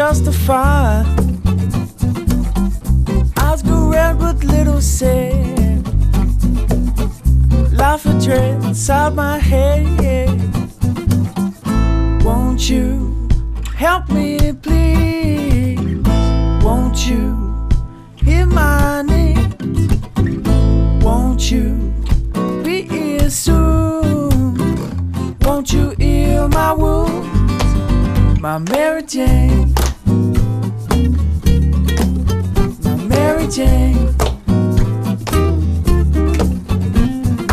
justified. Eyes go red with little said. Life a dread inside my head. Won't you help me please? Won't you hear my name? Won't you be here soon? Won't you heal my wounds? My Mary Jane, my Mary Jane,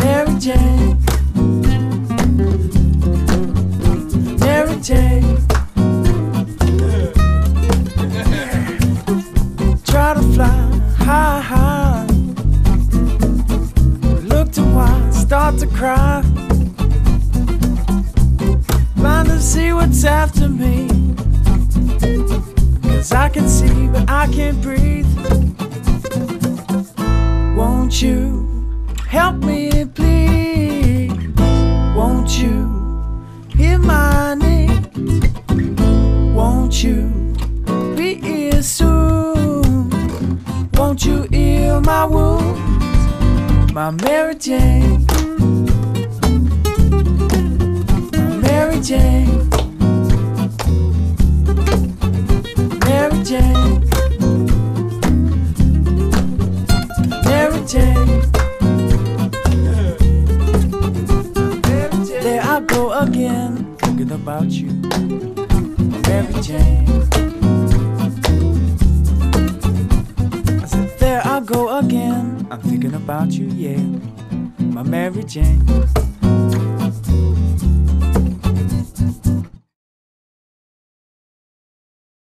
Mary Jane, Mary Jane. Try to fly high, high. Look to wide, start to cry. Blind to see what's after me. 'Cause I can see but I can't breathe. Won't you help me please? Won't you hear my name? Won't you be here soon? Won't you heal my wounds? My Mary Jane, Mary Jane, Mary Jane, Mary Jane. There I go again, thinking about you, Mary Jane. I said, there I go again, I'm thinking about you, yeah, my Mary Jane.